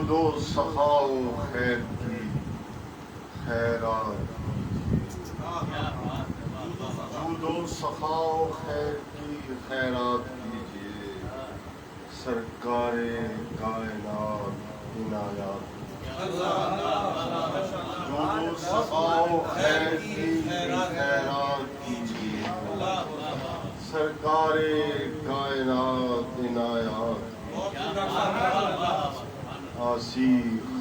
جود و سخا و خیر کی خیرات، جود و سخا و خیر کی خیرات کیجیے، سرکار کائنات عنایات، جود و سخا و خیر کی خیرات کیجیے، سرکار کائنات عنایات، آسی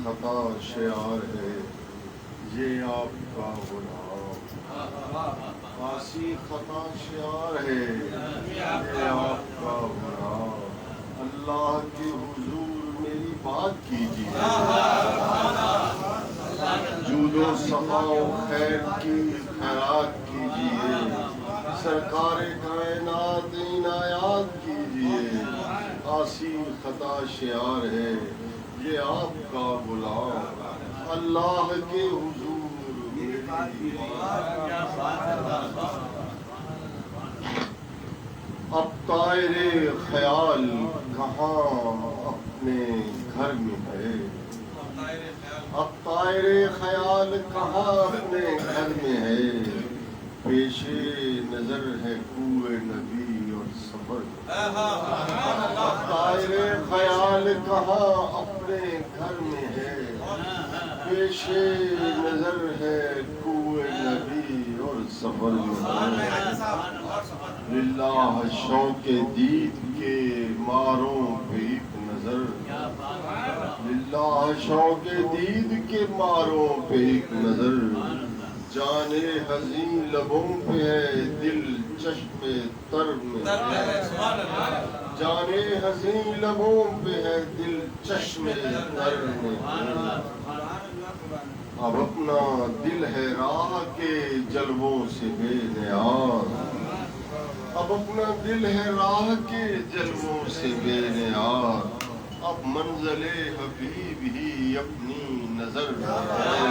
خطا شعار ہے یہ آپ کا غلام، آسی خطا شعار ہے یہ آپ کا غلام، اللہ کے حضور میری بات کیجیے، جود و سخا و خیر کی خیرات کیجیے، سرکار کائنات عنایات کیجیے، آسی خطا شعار ہے یہ آپ کا غلام، اللہ کے حضور میری اب طائر خیال کہاں اپنے گھر میں ہے، اب طائر خیال کہاں اپنے گھر میں ہے، پیش نظر ہے کوئے نبی اور سفر، اب طائر خیال کہاں اپنے گھر میں ہے، پیش نظر ہے کوئے نبی اور سفر میں ہے، للہ شوق دید کے ماروں پہ ایک نظر، للہ شوق دید کے ماروں پہ ایک نظر، جانے حزین لبوں پہ ہے دل چشم تر میں ہے، جانے حزین لبوں پہ ہے دل چشم تر میں ہے، اب اپنا دل ہے راہ کے جلووں سے بے نیاز، اب اپنا دل ہے راہ کے جلووں سے بے نیاز، اب منزل حبیب ہی اپنی نظر میں ہے،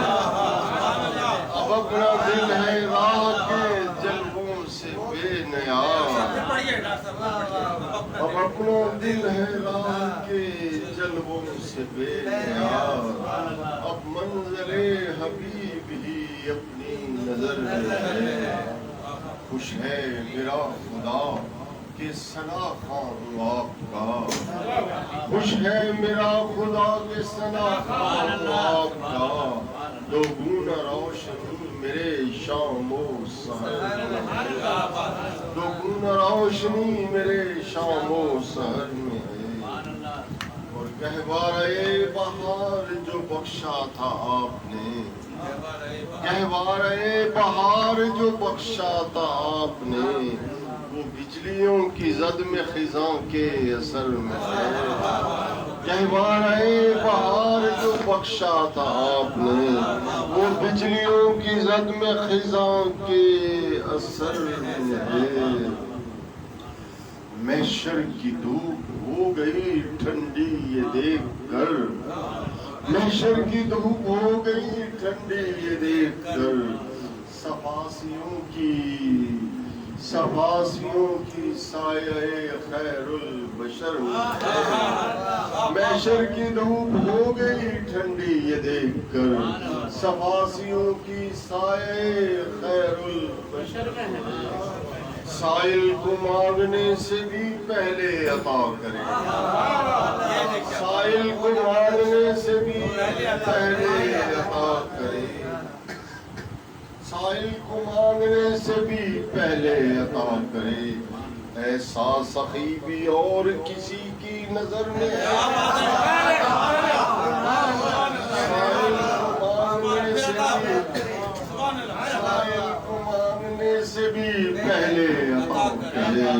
اب اپنا دل ہے راہ کے جلووں سے بے نیاز، اب اپنا دل ہے راہ کے جلووں سے بے نیاز، اب منزل حبیب ہی اپنی نظر میں ہے، خوش ہے میرا خدا کہ ثنا خواں ہوں آپ کا، خوش ہے میرا خدا کہ ثنا خواں ہوں آپ کا، دو گنا روشنی میرے شام و سحر میں ہے، دو گنا روشنی میرے شام و سحر میں ہے، اور گہوارۂ بہار جو بخشا تھا آپ نے، گہوارۂ بہار جو بخشا تھا آپ نے، وہ بجلیوں کی زد میں خزاں کے اثر میں ہے، گہوارۂ بہار جو بخشا تھا آپ نے، وہ بجلیوں کی زد میں خزاں کے اثر میں ہے، محشر کی دھوپ ہو گئی ٹھنڈی یہ دیکھ کر، محشر کی دھوپ ہو گئی ٹھنڈی یہ دیکھ کر، صفاسیوں کی سایہ خیر البشر میں ہے، محشر کی دھوپ ہو گئی ٹھنڈی یہ دیکھ کر، صفاسیوں کی سایہ خیر البشر میں ہے، سائل کو مانگنے سے بھی پہلے عطا کرے، سائل کو مانگنے سے بھی پہلے عطا کرے، سائل کو مانگنے سے بھی پہلے عطا کرے، ایسا سخی بھی اور کسی کی نظر میں ہے، سائل کو مانگنے سے بھی پہلے عطا کرے،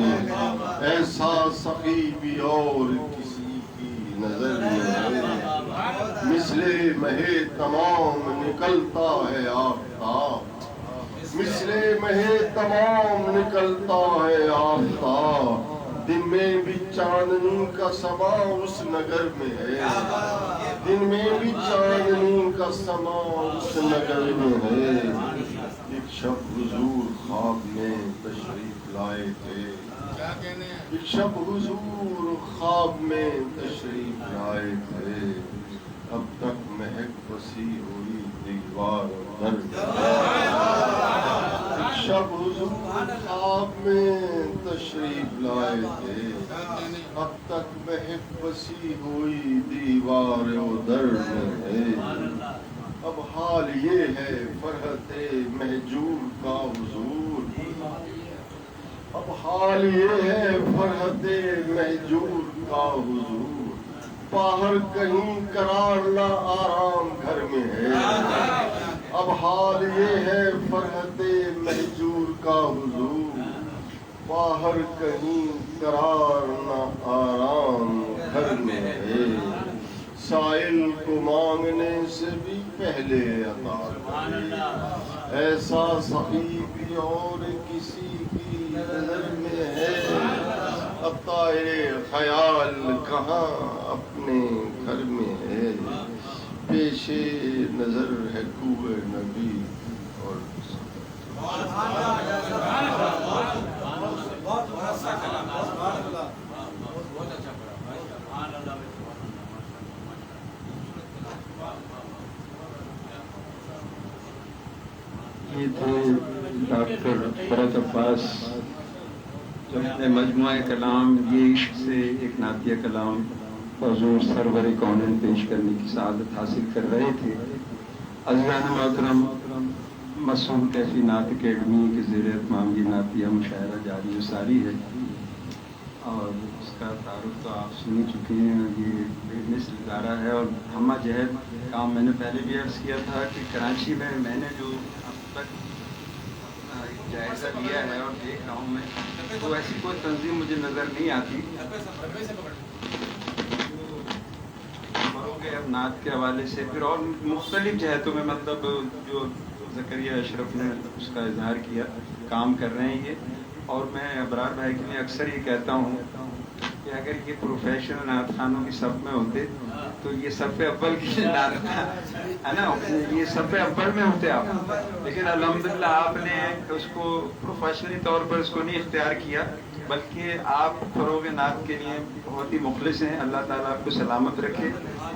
ایسا سخی بھی اور کسی کی نظر میں ہے، مثل مہ تمام نکلتا ہے آفتاب، مثل مہ تمام نکلتا ہے آفتاب، دن میں بھی چاندنی کا سما اس نگر میں ہے، دن میں بھی چاندنی کا سما اس نگر میں ہے، ایک شب حضور خواب میں تشریف لائے تھے، ایک شب حضور خواب میں تشریف لائے تھے، اب تک مہک بسی ہوئی دیوار در شب حضور خواب میں تشریف لائے تھے، اب تک مہک بسی ہوئی دیوار در میں ہے، اب حال یہ ہے فرحت مہجور کا حضور، اب حال یہ ہے فرحت مہجور کا حضور، باہر کہیں قرار نہ آرام گھر میں ہے، اب حال یہ ہے فرحت مہجور کا حضور، باہر کہیں قرار نہ آرام گھر میں ہے، سائل کو مانگنے سے بھی پہلے عطا کرے، ایسا سخی بھی اور کسی کی نظر میں ہے، اب طائر خیال کہاں اپنے گھر میں ہے، پیش نظر ہے کوہ نبی اور یہ تھے ڈاکٹر فرت عباس جو اپنے مجموعہ کلام یہ عشق سے ایک نعتیہ کلام حضور سرور کونین پیش کرنے کی سعادت حاصل کر رہے تھے۔ عزیزان محترم، مسعود کیفی نعت اکیڈمی کے زیر اہتمام یہ نعتیہ مشاعرہ جاری و ساری ہے اور اس کا تعارف تو آپ سن ہی چکے ہیں۔ یہ بے مثل ادارہ ہے اور ہمہ جہد کام میں نے پہلے بھی عرض کیا تھا کہ کراچی میں نے جو اب تک جائزہ لیا ہے اور دیکھ رہا ہوں میں، تو ایسی کوئی تنظیم مجھے نظر نہیں آتی اب نعت کے حوالے سے پھر اور مختلف جہتوں میں، مطلب جو زکریا اشرف نے اس کا اظہار کیا، کام کر رہے ہیں یہ۔ اور میں ابرار بھائی کے لیے اکثر یہ کہتا ہوں کہ اگر یہ پروفیشنل نعت خانوں کی صف میں ہوتے تو یہ صف اول کی نعت ہے نا، یہ صف اول میں ہوتے آپ، لیکن الحمدللہ آپ نے اس کو پروفیشنلی طور پر اس کو نہیں اختیار کیا، بلکہ آپ فروغ نعت کے لیے بہت ہی مخلص ہیں۔ اللہ تعالیٰ آپ کو سلامت رکھے۔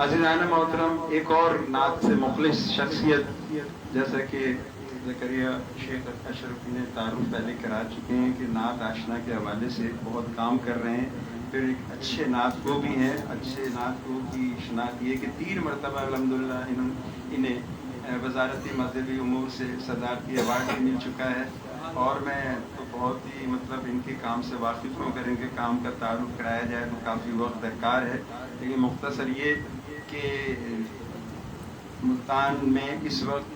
عزیزان محترم، ایک اور نعت سے مخلص شخصیت جیسا کہ زکریا شیخ اشرفی نے تعارف پہلے کرا چکے ہیں کہ نعت آشنا کے حوالے سے بہت کام کر رہے ہیں، پھر ایک اچھے نعت گو بھی ہیں۔ اچھے نعت گو کی شناخت یہ کہ 3 مرتبہ الحمدللہ انہیں وزارتی مذہبی امور سے صدارتی ایوارڈ بھی مل چکا ہے، اور میں تو بہت ہی مطلب ان کے کام سے واقف ہوں۔ اگر ان کے کام کا تعارف کرایا جائے تو کافی وقت درکار ہے، لیکن مختصر یہ کہ ملتان میں اس وقت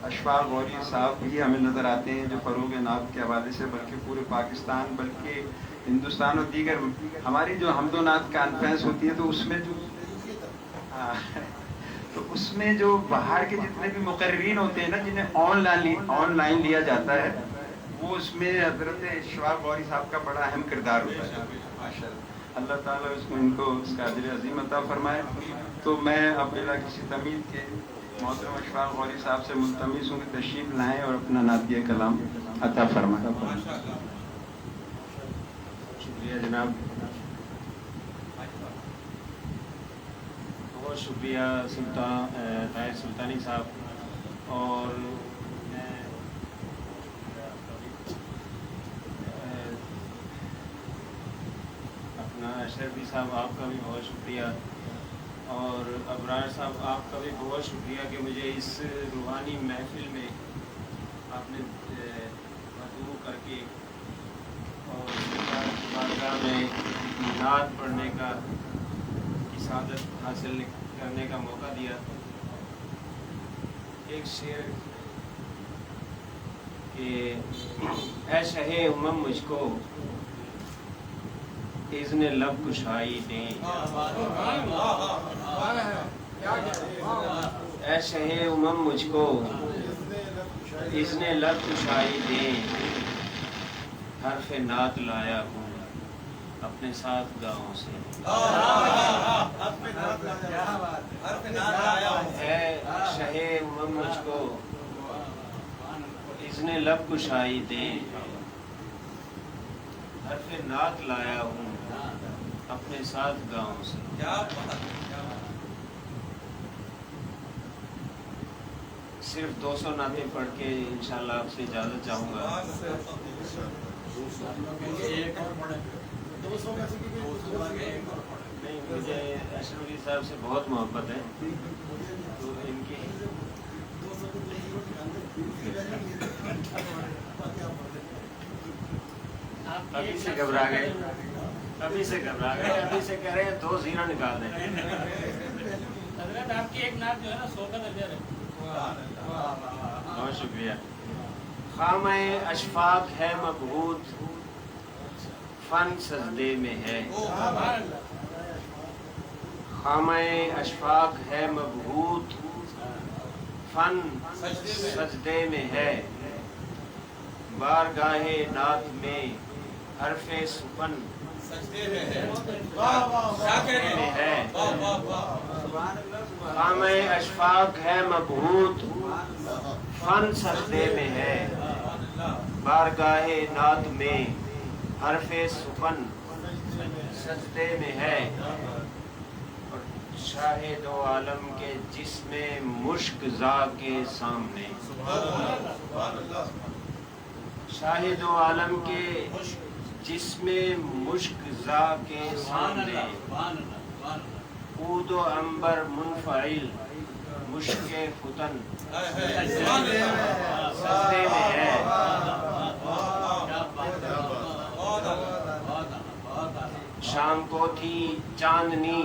اشفاق غوری صاحب بھی ہمیں نظر آتے ہیں جو فروغ نعت کے حوالے سے بلکہ پورے پاکستان بلکہ ہندوستان اور دیگر ہماری جو حمد و نعت کانفرنس ہوتی ہے تو اس میں جو باہر کے جتنے بھی مقررین ہوتے ہیں نا، جنہیں آن لائن لیا جاتا ہے، وہ اس میں حضرت اشفاق غوری صاحب کا بڑا اہم کردار ہوتا ہے ماشاءاللہ۔ اللہ تعالیٰ ان کو اس کا اجر عظیم عطا فرمائے۔ تو میں اب بلا کسی تمید کے محترم اشفاق غوری صاحب سے ملتمس ہوں کہ تشریف لائیں اور اپنا نعتیہ کلام عطا فرمائیں۔ شکریہ جناب، بہت شکریہ طاہر سلطانی صاحب، اور اپنا اشرفی صاحب آپ کا بھی بہت شکریہ، اور ابرار صاحب آپ کا بھی بہت شکریہ کہ مجھے اس روحانی محفل میں آپ نے مدعو کر کے اور بارگاہ میں نعت پڑھنے کا کی سعادت حاصل کرنے کا موقع دیا۔ ایک شعر کہ اے شہ امم مجھ کو اذن لب کشائی دیں، اے شہ امم مجھ کو اذن لب کشائی دیں، حرف نعت لایا ہوں اپنے ساتھ گاؤں سے، اے شہ امم مجھ کو اذن لب کشائی دیں، حرف نعت لایا ہوں اپنے ساتھ گاؤں سے۔ صرف 200 نعتیں پڑھ کے انشاءاللہ آپ سے اجازت چاہوں گا. نہیں, مجھے اشرف علی صاحب سے بہت محبت ہے, تو ان کی ابھی سے گھبرا گئے, ابھی سے کہہ رہے ہیں 2 زیرہ نکال دیں. حضرت آپ کی ایک نعت جو ہے نا 100 کا درجہ ہے. بہت شکریہ. خامہ اشفاق ہے مبہوت, فن سجدے میں ہے. خامہ اشفاق ہے مبہوت, فن سجدے میں ہے. بارگاہ نعت میں حرف سخن سجدے میں ہے. خامہ اشفاق ہے مبہوت, فن سجدے میں ہے. بارگاہ نعت میں حرف سخن سجدے میں ہے. اور شاہد و عالم کے جسم مشک زا کے سامنے, شاہد و عالم کے جسم مشک زا کے سامنے. عود و عنبر منفعل مشک فتن سجدے میں ہے. شام کو تھی چاندنی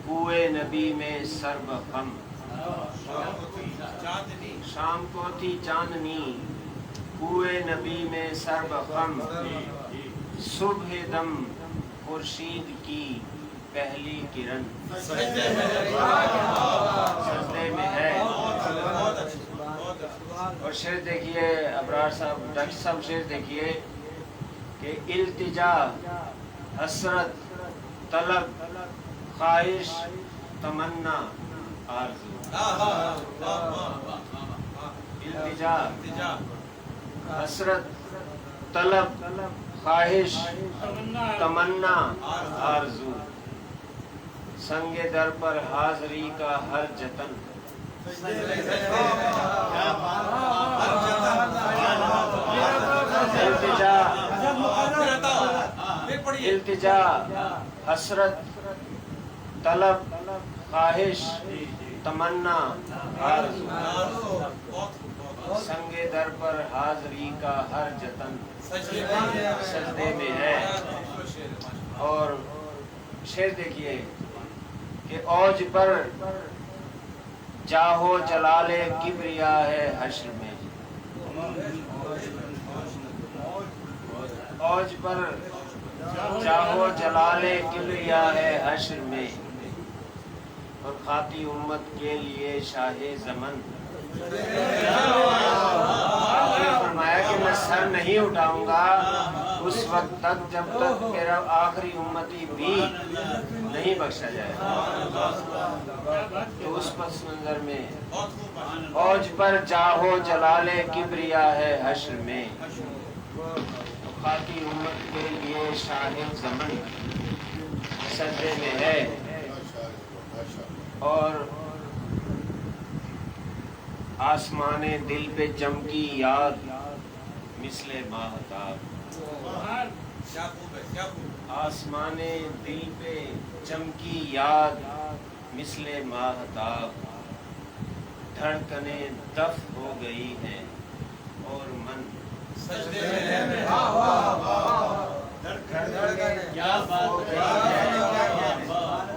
کوئے نبی میں سر بخم. شام کو تھی چاندنی کوئے نبی میں سر بخم. صبح دم خورشید کی پہلی کرن سجدے میں ہے. اور شعر دیکھیے ابرار صاحب, ڈاکٹر صاحب شعر دیکھیے کہ التجا حسرت طلب خواہش تمنا آرزو. التجا حسرت طلب خواہش تمنا آرزو. سنگ در پر حاضری کا ہر جتن. التجا حسرت طلب خواہش تمنا آرزو. سنگ در پر حاضری کا ہر جتن سجدے میں ہے. اور شعر دیکھیے کہ اوج پر جاہو جلال کبریا ہے حشر میں. اوج پر جاہو جلال کبریا ہے حشر میں. اور خاطی امت کے لیے شاہ زمن. فرمایا کہ میں سر نہیں اٹھاؤں گا اس وقت تک جب تک میرا آخری امتی بھی نہیں بخشا جائے. تو اس پس منظر میں اوج پر جاہو جلال کبریا ہے حشر میں. خاطی امت کے لیے شاہد زمن سجدے میں ہے. اور آسمان دل پہ چمکی یاد مثل ماہتاب. آسمان دل پہ چمکی یاد مثل ماہتاب. دھڑکنیں دف ہو گئی ہیں اور من سجدے میں ہے.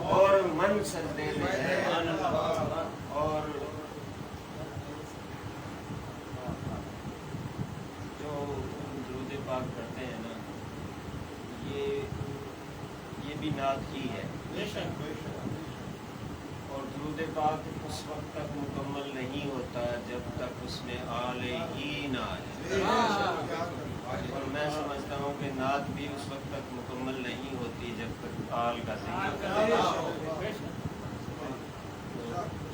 اور من سجدے میں ہے. اور جو درود پاک کرتے ہیں نا, یہ بھی نعت ہی ہے. اور درود پاک اس وقت تک مکمل نہیں ہوتا جب تک اس میں آل ہی نہ آئے. اور میں سمجھتا ہوں کہ نعت بھی اس وقت تک مکمل نہیں ہوتی جب تک آل کا ذکر.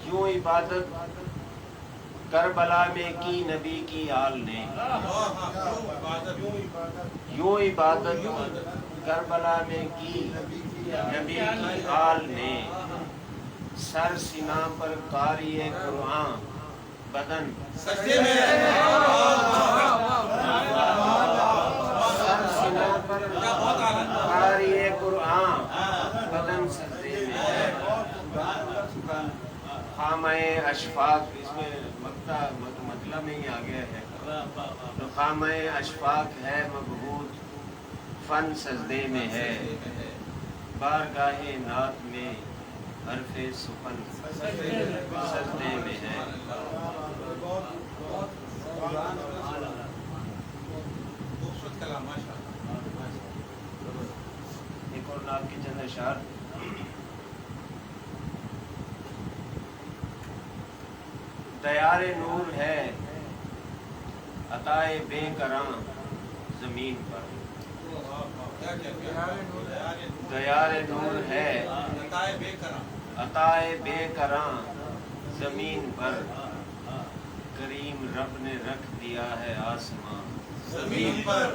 یوں عبادت کربلا میں کی نبی کی آل نے. یوں عبادت کربلا میں کی نبی کی آل نے. سر سینہ پر قاری قرآن بدن سجدے میں ہے. قاری قرآن بدن سجدے میں ہے. خامہ اشفاق، اس میں مطلب نہیں آ گیا ہے، تو خامہ اشفاق ہے مبہوت فن سجدے میں ہے. بارگاہ نعت میں حرف سخن سجدے میں ہے. خوبصورت کلام ماشاء اللہ. ایک اور نعت کی چند اشعار. دیار نور ہے عطائے بے کراں زمین پر. دیار نور ہے عطائے بے کراں زمین پر. کریم رب نے رکھ دیا ہے آسمان زمین پر.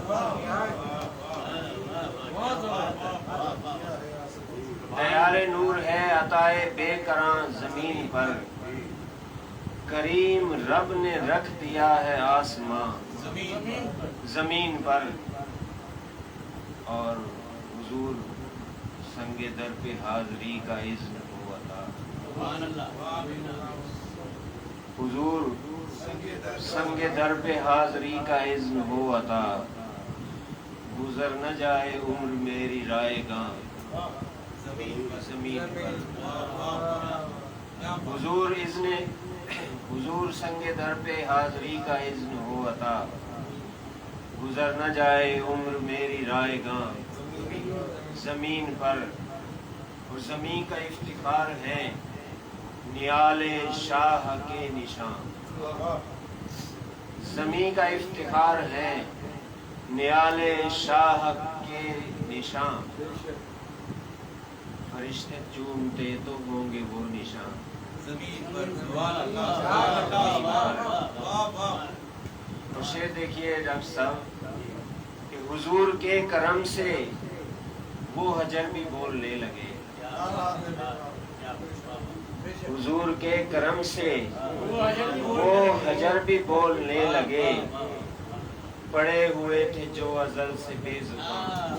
دیار نور ہے عطائے بے کراں زمین پر. کریم رب نے رکھ دیا ہے آسمان زمین پر. اور حضور سنگ در پہ حاضری کا اذن ہو عطا. حضور سنگ در پہ حاضری کا اذن ہو عطا. گزر نہ جائے عمر میری رائے گاں زمین پر. حضور سنگ در پہ حاضری کا اذن ہو عطا. گزر نہ جائے عمر میری رائے گاں زمین پر. اور زمین کا افتخار ہے نیال شاہ کے نشان. زمین کا افتخار ہے نیال شاہ کے نشان. فرشتے چومتے تو ہوں گے وہ نشان زمین پر. سبحان اللہ. اور شعر دیکھیے ڈاکٹر صاحب کہ حضور کے کرم سے وہ حجر بھی بولنے لگے. حضور کے کرم سے وہ حجر بھی بولنے لگے. پڑے ہوئے تھے جو ازل سے بے زبان.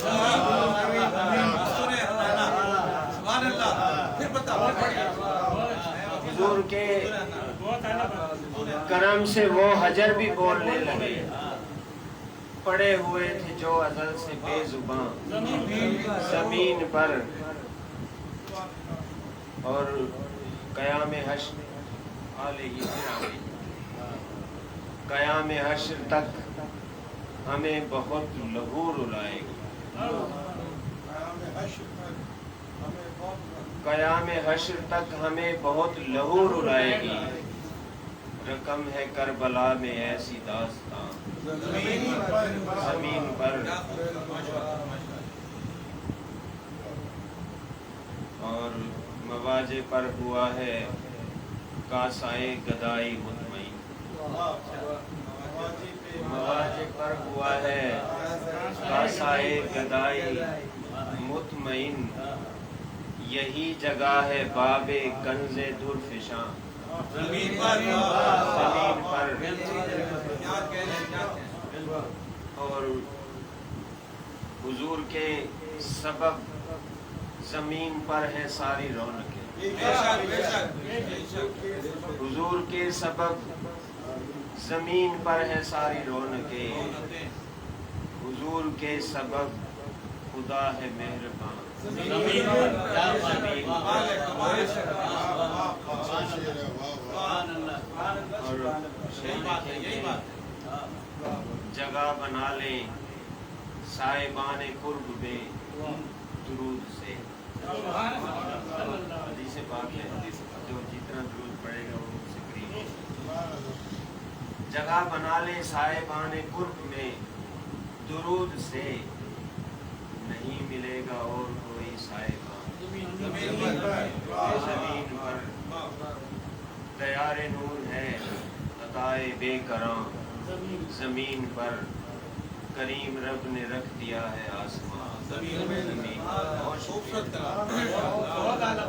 سبحان اللہ. پھر بتاؤ. حضور کے کرم سے وہ حجر بھی بولنے لگے. پڑے ہوئے تھے جو ازل سے بے زبان زمین پر. اور قیام حشر قیام حشر تک ہمیں بہت لہو رلائے گی. قیام حشر تک ہمیں بہت لہو رلائے گی. رقم ہے کربلا میں ایسی داستان زمین پر. اور مواجہ پر ہوا ہے کاسائے گدائی مطمئن. مواجہ پر ہوا ہے کاسائے گدائی مطمئن. یہی جگہ ہے باب کنز درفشاں زمین پر. اور حضور کے سبب زمین پر ہے ساری رونقیں. حضور کے سبب زمین پر ہے ساری رونقیں. حضور کے سبب خدا ہے مہربان زمین جگہ بنا لے صاحبان قرب میں درود سے. حدیث پاک ہے جو جتنا درود پڑے گا وہ اس سے قریب ہوگا. جگہ بنا لے صاحبان قرب میں درود سے. نہیں ملے گا اور کوئی صاحبان زمین پر. دیار نور ہے عطائے بے کراں زمین پر. کریم رب نے رکھ دیا ہے آسمان زمین. بہت خوبصورت کلام. بہت اعلیٰ.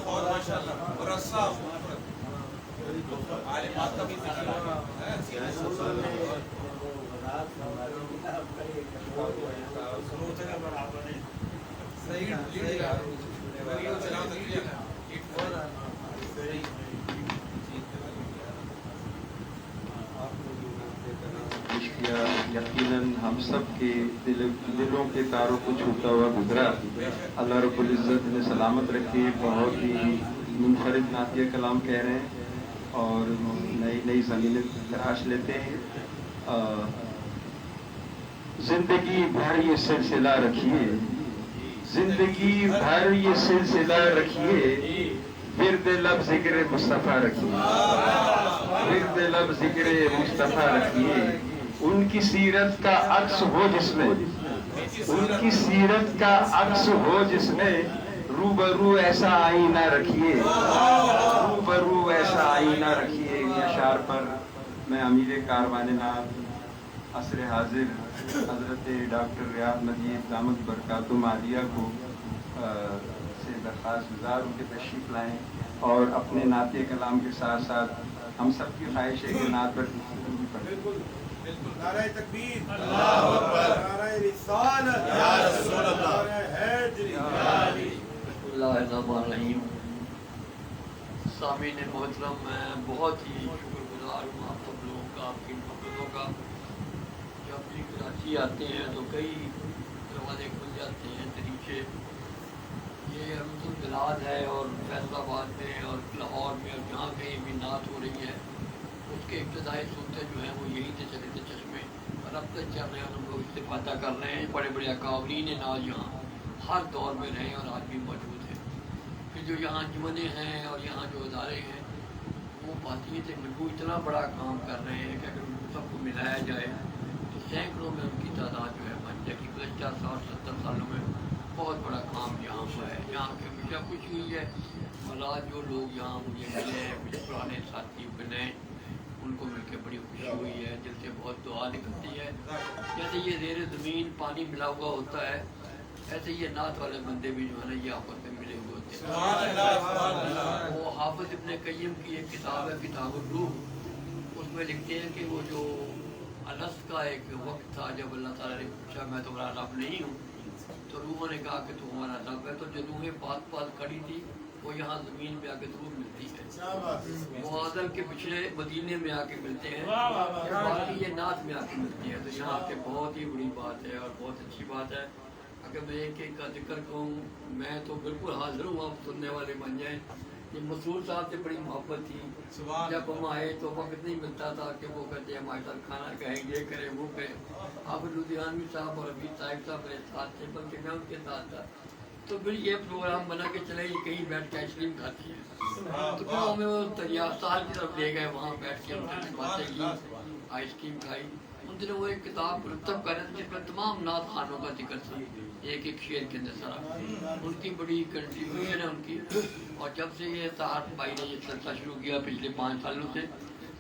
اور ماشاء اللہ. اور आलिमात का भी जिक्र है। सही लीड चलाओ तकरीर यकीनन हम सब के दिलों के तारों को छूता हुआ गुजरा। अल्लाह रब्बुल इज़्ज़त ने सलामत रखे। बहुत ही मुनफरिद नातिया कलाम कह रहे हैं और नई नई ज़मीनें तराश लेते हैं। जिंदगी भर ये सिलसिला रखिए, जिंदगी भर ये सिलसिला रखिए, विर्द लब ज़िक्र मुस्तफ़ा रखिए, विर्द लब ज़िक्र मुस्तफ़ा रखिए। उनकी सीरत का अक्स हो जिसमें, उनकी सीरत का अक्स हो जिसमें, रूबरू ऐसा आईना रखिए, रूबरू ऐसा आईना रखिए। इन अशार पर मैं अमीर कारवाने नाम असर हाजिर हज़रत डॉक्टर रियाद मजीद दामद बरकातुहू आलिया को से दरख्वास्त गुजार उनके तशरीफ़ लाएँ और अपने नाते कलाम के साथ साथ हम सब की ख्वाहिश है कि नात पर बिल्कुल नारे तकबीर, अल्लाहु अकबर, नारे रिसालत, या रसूल अल्लाह, नारे हैदरी। बिस्मिल्लाहिर्रहमानिर्रहीम। सामीन मोहतरम, मैं बहुत ही शुक्रगुजार हूँ आप सब लोगों का, आपकी मोहब्बतों का। जब भी कराची आते हैं तो कई दरवाजे खुल जाते हैं, तरीके। ये अमरुल बिलाद है और फैसलाबाद में और लाहौर में और जहाँ कहीं भी नात हो रही है उसके इब्तदाई सूरतें जो हैं वो यहीं से चले थे चश्मे, और अब तक चल रहे हैं। हम लोग इस्तेफादा कर रहे हैं। बड़े बड़े अकाबरीन नाज यहाँ हर दौर में रहे और आज भी मौजूद हैं। फिर जो यहाँ अंजुमनें हैं और यहाँ जो इदारे हैं वो बातियत मजबूर इतना बड़ा काम कर रहे हैं कि अगर उनको सबको मिलाया जाए तो सैकड़ों में उनकी तादाद जो है बन जाएगी। गुज़श्ता 60-70 सालों में बहुत बड़ा काम यहाँ हुआ है। यहाँ की हमेशा खुशी हुई है और आज जो लोग यहाँ मुझे मिले हैं, कुछ पुराने साथी बने, उनको मिलकर बड़ी खुशी हुई है। दिल से बहुत दुआ निकलती है। जैसे ये ज़ेर ज़मीन पानी मिला हुआ होता है, ऐसे ये नात वाले बंदे भी जो है ना ये आपस में मिले हुए होते हैं। वो हाफिज़ इब्न क़य्यिम की एक किताब है किताबुर रूह, उसमें लिखते हैं कि वो जो अलस का एक वक्त था जब अल्लाह ताला ने पूछा मैं तुम्हारा रब नहीं हूँ, तो रूहों ने कहा कि तू हमारा रब है। तो जो रूहें पास पास खड़ी थी वो यहाँ ज़मीन पे आके ज़रूर मिलती है। वो आदम के पिछले मदीने में आके मिलते हैं, बाकी ये नात में आके मिलती है। तो यहाँ आके बहुत ही बड़ी बात है और बहुत अच्छी बात है। अगर मैं एक एक का जिक्र कहूँ, मैं तो बिल्कुल हाजिर हूँ, आप सुनने वाले बन जाएँ। ये मसूर साहब से बड़ी मोहब्बत थी। जब हम आए तो वक्त नहीं मिलता था कि वो कहते हमारे साथ खाना कहें, ये करें, वो करें। आप लुधियानवी साहब और अभी साहिब साहब मेरे साथ थे, बल्कि मैं उनके साथ था। तो फिर ये प्रोग्राम बना के चले कहीं बैठ के आइसक्रीम खाती है। तो फिर हमें वो दरिया साल की तरफ ले गए, वहाँ बैठ के उनसे बातें की, आइसक्रीम खाई। उन दिनों वो एक किताब मुरतब कर रहे थे जिसमें तमाम नात खानों का जिक्र था, एक एक शेर के अंदर सारा। उनकी बड़ी कंट्रीब्यूशन है उनकी। और जब से ये तार भाई ने ये चलता शुरू किया पिछले 5 सालों से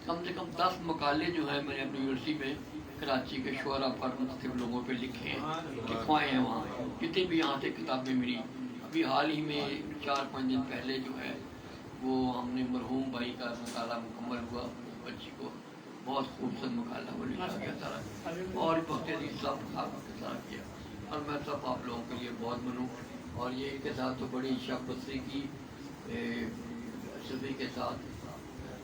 कम 10 मकाले जो हैं मैंने अपनी यूनिवर्सिटी में कराची के शुअरा पर मुख्तलिफ लोगों पे लिखे हैं, लिखवाए हैं। वहाँ जितनी भी यहाँ से किताबें मिली, अभी हाल ही में 4-5 दिन पहले जो है वो हमने मरहूम भाई का मकाला मुकम्मल हुआ, बच्ची को बहुत खूबसूरत मकाला वो लिखा गया सारा, और बख्तियारी साहब के साथ किया। और मैं सब आप लोगों के लिए बहुत मनूँ। और ये इनके साथ तो बड़ी शफ़क़त की सभी के साथ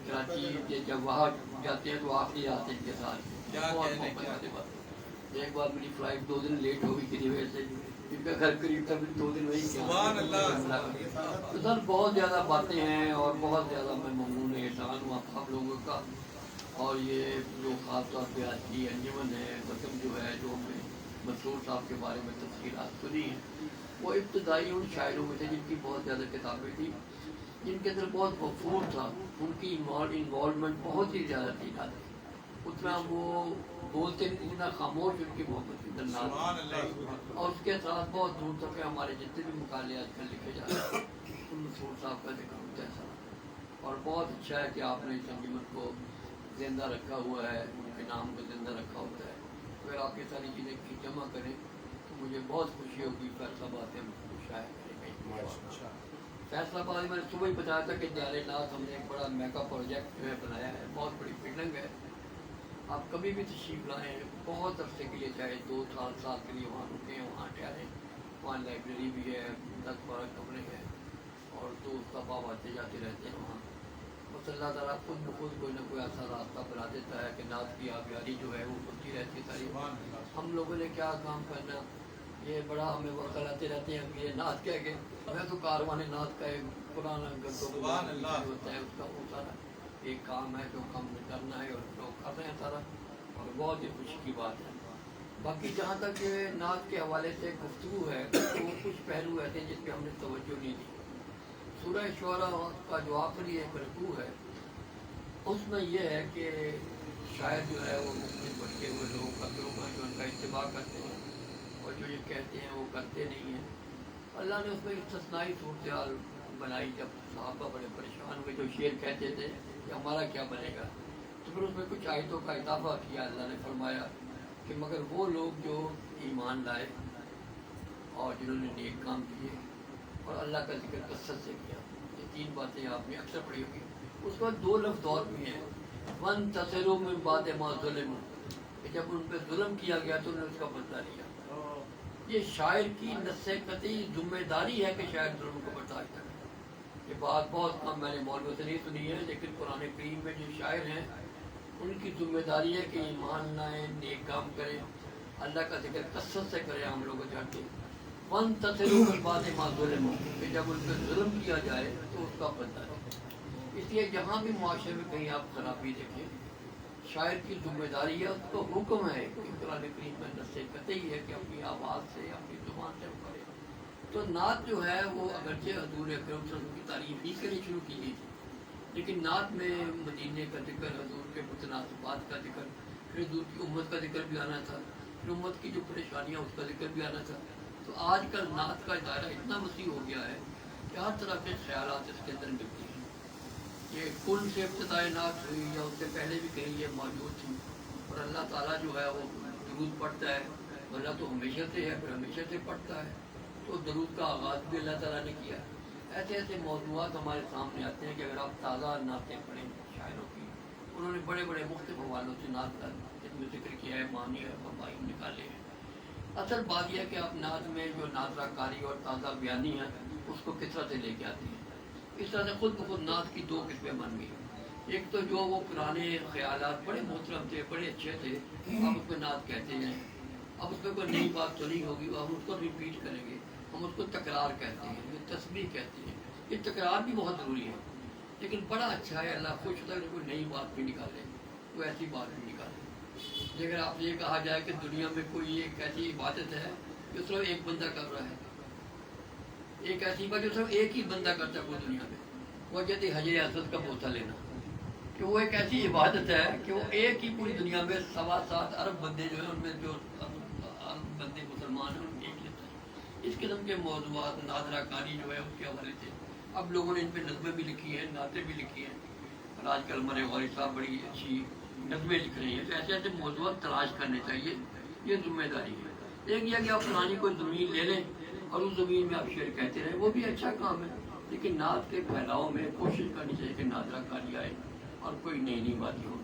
कराची के जब वहाँ जाते हैं तो आखिरी आते हैं इनके साथ। बहुत मोहब्बत। एक बार मेरी फ़्लाइट 2 दिन लेट हो गई किसी वजह से, इनका घर करीब तक 2 दिन वही किया। तो सर बहुत ज़्यादा बातें हैं और बहुत ज़्यादा मैं ममनून एहसान हूँ आप लोगों का। और ये जो ख़ास तौर पर आज की अंजुमन है वतन जो है, जो हमने मंसूर साहब के बारे में तफसीलात सुनी हैं, वो इब्तदाई उन शायरों में थे जिनकी बहुत ज़्यादा किताबें थी, जिनके अंदर बहुत वफूर था, उनकी इन्वॉल्वमेंट बहुत ही ज़्यादा थी। उतना वो बोलते नहीं, उतना खामोश उनकी मोहब्बत की दरनाथ। और उसके साथ बहुत दूर तक हमारे जितने भी मुकाले आजकल लिखे जा रहे हैं उन मंसूर साहब का जिक्र होता है सारा। और बहुत अच्छा है कि आपने इस अंजुमन को ज़िंदा रखा हुआ है, उनके नाम को ज़िंदा रखा होता है। अगर आप ये सारी चीज़ें जमा करें तो मुझे बहुत खुशी होगी। फैसलाबाद से हम शायद करेंगे। फैसला बाद में मैंने सुबह ही बताया था कि जाले नाथ हमने एक बड़ा मेगा प्रोजेक्ट जो है बनाया है, बहुत बड़ी बिल्डिंग है। आप कभी भी तशरीफ लाएँ, बहुत अरसे के लिए, चाहे 2 साल के लिए वहाँ रुकें, वहाँ ठहरें। वहाँ लाइब्रेरी भी है, 10-12 कमरे हैं और दोस्त अहबाब आते जाते रहते हैं वहाँ। बस अल्लाह ताला खुद ब खुद कोई ना कोई ऐसा रास्ता बना देता है कि नात की आबियारी जो है वो होती रहती है सारी। हम लोगों ने क्या काम करना, ये बड़ा हमें वर्कर आते रहते हैं कि ये नात कह के, मैं तो कारवान नात का एक पुराना होता है उसका वो सारा एक काम है जो काम करना है और लोग कर रहे हैं सारा, और बहुत ही खुशी की बात है। बाकी जहाँ तक ये नात के हवाले से गुफ्तगू है तो वो कुछ पहलू ऐसे हैं जिस पर हमने तवज्जो नहीं दी। सूरह शुअरा का जो आखिरी एक रकू है उसमें यह है कि शायद जो है वो मुख्तलिफ भटके हुए लोग का ग्रुप है जो उनका इत्तिबा करते हैं और जो ये कहते हैं वो करते नहीं हैं। अल्लाह ने उसमें इस्तिस्नाई सूरत हाल बनाई जब सहाबा बड़े परेशान हुए, जो शेर कहते थे कि हमारा क्या बनेगा, तो फिर उसमें कुछ आयतों का इजाफा किया। अल्लाह ने फरमाया कि मगर वो लोग जो ईमान लाए और जिन्होंने नेक काम किए और अल्लाह का जिक्र कसरत से किया, ये 3 बातें आपने अक्सर पढ़ी होगी। उसके बाद 2 लफ्ज़ और भी हैं, वन तसरू मिन बाद मा ज़ुलिमू, कि जब उन पर जुल्म किया गया तो उन्होंने उसका बदला लिया। ये शायर की नस्से कतई जिम्मेदारी है कि शायर जुल्म को बर्दाश्त करें। ये बात बहुत कम मैंने मौलवियों से नहीं सुनी है, लेकिन कुरान करीम में जो शायर हैं उनकी जिम्मेदारी है कि ईमान लाएँ, नेक काम करें, अल्लाह का जिक्र कसरत से करें। हम लोग चाहते वन तसरू मिन बाद मा ज़ुलिमू, कि जब उन पर जुल्म किया जाए तो उसका बदला लें। इसलिए जहाँ भी मुआशरे में कहीं आप खराबी देखें, शायर की जिम्मेदारी है, उसको हुक्म है कि कुरान करीम में नस्से कतई है कि अपनी आवाज़ से, अपनी ज़ुबान से करे। तो नात जो है वो अगरचे हजूर अकरम सल्लल्लाहु अलैहि वसल्लम की तारीफ ही करनी शुरू की गई थी, लेकिन नात में मदीने का जिक्र, हजूर के मुतनासिबात का जिक्र, फिर हजूर की उम्मत का जिक्र भी आना था, फिर उम्मत की जो परेशानियाँ उसका जिक्र भी आना था। तो आजकल नात का दायरा इतना वसी हो गया है कि हर तरह के ख्यालात इसके अंदर मिलते हैं। ये कुल से इब्तिदाई नात हुई या उससे पहले भी कहीं ये मौजूद थी, और अल्लाह ताला जो है वो दरूद पढ़ता है, वरना तो हमेशा से है, फिर हमेशा से पढ़ता है, तो दरूद का आगाज़ भी अल्लाह ताला ने किया। ऐसे ऐसे मौज़ूआत हमारे सामने आते हैं कि अगर आप ताज़ा नातें पढ़ें शायरों की, उन्होंने बड़े बड़े मुख्तलिफ हवालों से नात का इसमें जिक्र किया है, मानी और फवाइद निकाले हैं। असल बात यह है कि आप नात में जो नाज़राकारी और ताज़ा बयानी है उसको किस तरह से लेके आती हैं। इस तरह से खुद ब खुद नात की 2 किस्में बन गई। एक तो जो वो पुराने ख्यालात बड़े मोहतरम थे, बड़े अच्छे थे, हम उसमें नात कहते हैं। अब उसमें कोई नई बात तो नहीं होगी, हम उसको रिपीट करेंगे, हम उसको तकरार कहते हैं, ये तस्बीह कहते हैं। ये तकरार भी बहुत ज़रूरी है, लेकिन बड़ा अच्छा है, अल्लाह खुश होता है कोई नई बात भी निकाले, कोई ऐसी बात भी निकाले। लेकिन आप ये कहा जाए कि दुनिया में कोई एक ऐसी इबादत है जो सिर्फ एक बंदा कर रहा है, एक ऐसी बात जो सिर्फ एक ही बंदा करता है पूरी दुनिया में, वो कहते हजर असद का बोसा लेना, कि वो एक ऐसी इबादत है कि वो एक ही पूरी दुनिया में 7.25 अरब बंदे जो हैं उनमें जो अरब बंदे मुसलमान हैं उनके एक लेते हैं। इस किस्म के मौज़ूआत नाज़राकारी जो है उसके हवाले से अब लोगों ने इन पर नज़में भी लिखी हैं, नातें भी लिखी हैं, और आजकल हमारे गौरी साहब बड़ी अच्छी नज़में लिख रही हैं। तो ऐसे ऐसे मौज़ूआत तलाश करने चाहिए, ये जिम्मेदारी है। एक यह कि आप पुरानी कोई ज़मीन ले लें और उस ज़मीन में आप शेर कहते रहें, वो भी अच्छा काम है, लेकिन नात के फैलाव में कोशिश करनी चाहिए कि नाज़राकारी आए और कोई नई नई बातें हो।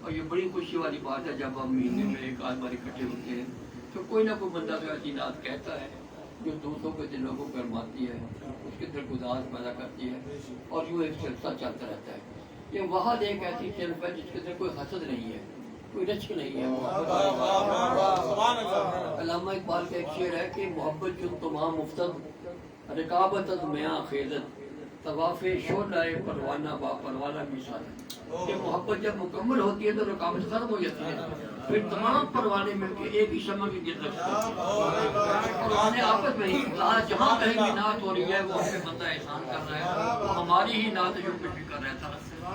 और ये बड़ी खुशी वाली बात है जब हम महीने में एक आध बार इकट्ठे होते हैं तो कोई ना कोई बंदा तो ऐसी नात कहता है जो दूसरों के दिलों को गरमाती है, उसके दिल गुदार पैदा करती है, और यूँ एक सिलसिला चलता रहता है। ये वहाँ एक ऐसी सिर्फ है जिसके अंदर कोई हसद नहीं है, कोई रश्क नहीं है। अल्लामा इकबाल का एक शेर है कि मोहब्बत जो तमाम मुफ्तद रिकाबत मया खेदत तवाफ़े शोलाए परवाना बा परवाना मिसाल। ये मोहब्बत जब मुकम्मल होती है तो रुकावट खत्म हो जाती है, फिर तमाम परवाने मिलकर एक ही शम्मा की गिर रखते हैं और उन्हें आपस में ही जहाँ कहीं भी नात हो रही है वो अपने बंदा एहसान कर रहा है, वो हमारी ही नात जो कुछ भी कर रहा था।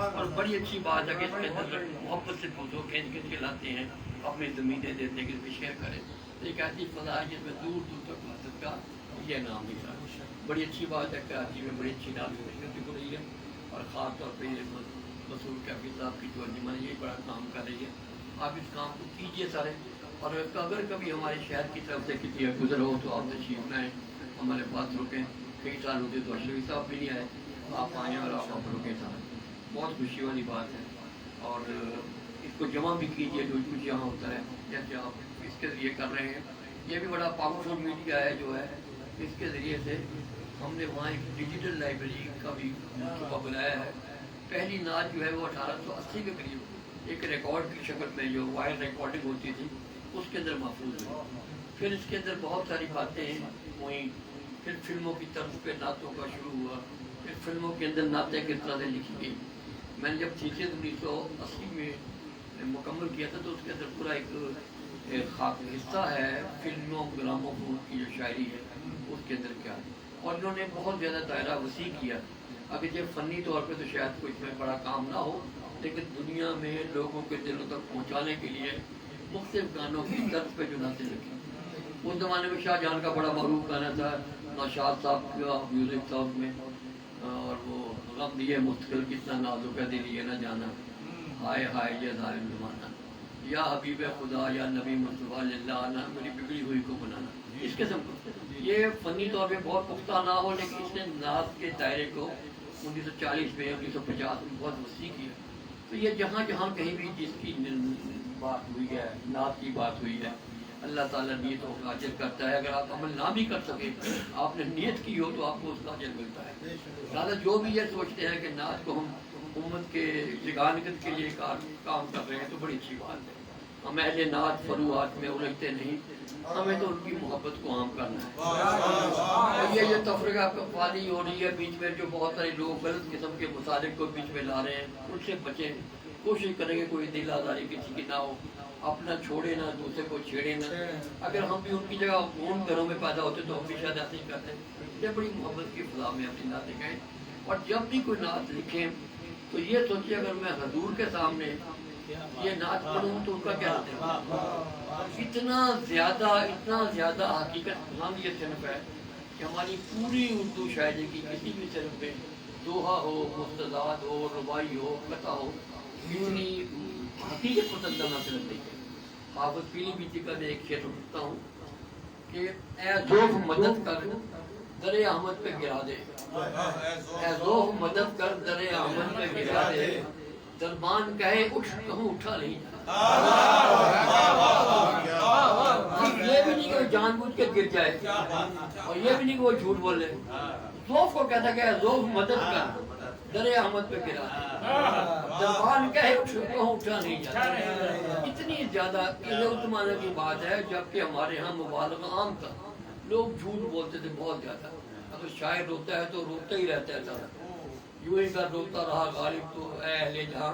और बड़ी अच्छी बात है कि इसके अंदर मोहब्बत से फोटो खींच खींच के लाते हैं, अपनी ज़मीनें देते हैं कि शेयर करें। एक ऐसी फजा है जिसमें दूर दूर तक नात का ये नाम नहीं था। बड़ी अच्छी बात है कराची में बड़ी अच्छी नात हो रही है, और ख़ास तौर पर ये मसूर कैफी साहब की जो अंजुमन ये बड़ा काम कर रही है। आप इस काम को कीजिए सारे, और अगर कभी हमारे शहर की तरफ से किसी गुजर हो तो आप तशरीफ लाएँ, हमारे पास रुकें, कई साल होते तो अशरफी साहब भी नहीं आए, आप आए और आप लोगों के साथ, बहुत खुशी वाली बात है। और इसको जमा भी कीजिए जो कुछ यहाँ होता है, जैसे आप इसके ज़रिए कर रहे हैं। ये भी बड़ा पावरफुल मीडिया है जो है, इसके ज़रिए से हमने वहाँ एक डिजिटल लाइब्रेरी का भी सुबह बनाया है। पहली नात जो है वो 1880 के करीब एक रिकॉर्ड की शक्ल में जो वायर रिकॉर्डिंग होती थी उसके अंदर महफूज हुई। फिर इसके अंदर बहुत सारी बातें हुई, फिर फिल्मों की तर्ज पे नातों का शुरू हुआ, फिर फिल्मों के अंदर नातें किस तरह से लिखी गई। मैंने जब थीसिस 1980 में मुकम्मल किया था तो उसके अंदर पूरा एक खास हिस्सा है फिल्मों ग्रामों की जो शायरी है उसके अंदर क्या है। और इन्होंने बहुत ज़्यादा दायरा वसी किया। अगर ये फ़नी तौर पे तो शायद कोई इसमें बड़ा काम ना हो, लेकिन दुनिया में लोगों के दिलों तक पहुँचाने के लिए मुख्तलिफ गानों की तर्ज पे जो नाते लिखी। उस ज़माने में शाहजहां का बड़ा मरूफ गाना था नौशाद साहब का म्यूज़िक था उसमें, और वो गम दिए मुस्तकिल कितना नाजुक है दिल ये न जाना, हाय हाय ये जालिम ज़माना, या हबीब खुदा या नबी मुस्तफ़ा लिल्लाह ना मेरी बिगड़ी हुई को बनाना। इस किस्म को ये फ़नी तौर पे बहुत पुख्ता ना हो, लेकिन इसने नात के दायरे को 1940 में 1950 में बहुत वसी किया। तो ये जहाँ जहाँ कहीं भी जिसकी बात हुई है, नात की बात हुई है, अल्लाह ताला नीयतों का अजर करता है। अगर आप अमल ना भी कर सके, आपने नीयत की हो तो आपको उसका अजर मिलता है। ज़्यादा जो भी ये सोचते हैं कि नात को हम उम्मत के जगानगत के लिए काम कर रहे हैं तो बड़ी अच्छी बात है। हम अहले नात फरूआत में उलझते नहीं, हमें तो उनकी मोहब्बत को आम करना है। और ये जो तफरीका वाली हो रही है बीच में, जो बहुत सारे लोग गलत किस्म के मुसालिक को बीच में ला रहे हैं, उनसे बचें। कोशिश करेंगे कोई दिल आज़ारी किसी की ना हो, अपना छोड़े ना, दूसरे को छेड़े ना। अगर हम भी उनकी जगह उन घरों में पैदा होते तो हम भी शायद ऐसे ही करते। ये बड़ी मोहब्बत की फज़ा में अपनी नात लिखें। और जब भी कोई नात लिखें तो ये सोचिए अगर मैं हजूर के सामने ये नात पढ़ूँ तो उनका क्या होता है। इतना ज़्यादा हकीकत हम ये सिर्फ है कि हमारी पूरी उर्दू शायरी की किसी भी सिर्फ में दोहा हो, मुस्तज़ाद हो, रुबाई हो, कथा हो, इतनी हकीकत पसंद ना सिर्फ नहीं है। हाफ़िज़ पीलीभीती का मैं एक शेर पढ़ता हूँ कि ए ज़ोफ़ मदद कर दरे अहमद पे गिरा दे, ए ज़ोफ़ मदद कर दरे अहमद पे गिरा दे, दरबान कहे उठ कहूँ उठा नहीं। ये भी नहीं कि वो जानबूझ के गिर जाए, और ये भी नहीं कि वो झूठ बोले। ज़ोफ़ को कहता है ज़ोफ़ मदद कर दरे अहमद पे गिरा दे, दरबान कहे उठ कहूँ उठा नहीं जाता। इतनी ज़्यादा उस ज़माने की बात है जबकि हमारे यहाँ मुबालगा आम था, लोग झूठ बोलते थे बहुत ज़्यादा। अगर शायर रोता है तो रोता ही रहता है सारा, यूं ही कर रोता रहा गालिब तो ऐ अहले जहाँ,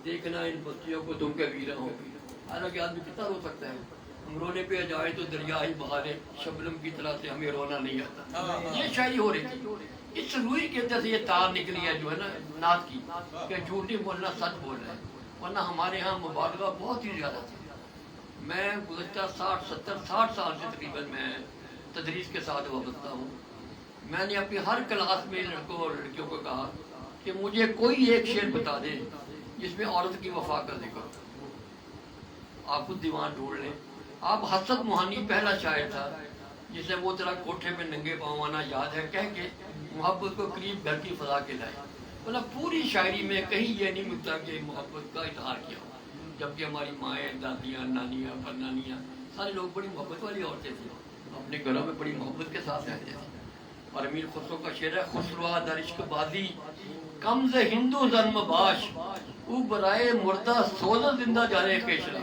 देखना इन बस्तियों को तुम के वीरा होगी। हालांकि आदमी कितना रो सकता है, हम रोने पे जाए तो दरिया ही बहारे, शबनम की तरह से हमें रोना नहीं आता। ये शायरी हो रही थी। इस रूई के अंदर से ये तार निकली है जो है ना नात की, कि झूठ नहीं बोलना सच बोल रहे हैं। वरना हमारे यहाँ मुबालगा बहुत ही ज़्यादा था। मैं गुज़श्ता 60 साल से तकरीबन मैं तदरीस के साथ वाबस्ता हूँ। मैंने अपनी हर क्लास में लड़कों और लड़कियों को कहा कि मुझे कोई एक शेर बता दे जिसमें औरत की वफा का जिक्र हो। आप खुद दीवान ढूंढ लें। आप हसरत मोहानी पहला शायर था जिसने वो तेरा कोठे में नंगे पाँव आना याद है कह के मोहब्बत को करीब घर की फजा के लाए। मतलब पूरी शायरी में कहीं ये नहीं मिलता कि मोहब्बत का इजहार किया हो, जबकि हमारी माएँ, दादियाँ, नानियाँ, परनानियाँ सारे लोग बड़ी मोहब्बत वाली औरतें थी, अपने घरों में बड़ी मोहब्बत के साथ रहते थे। और अमीर खुसरो का शेर है, खुसरुआ दर इश्क बाजी कम से हिंदू जन्म बाश वो बराए मुर्दा सोलह जिंदा जाने केशरा।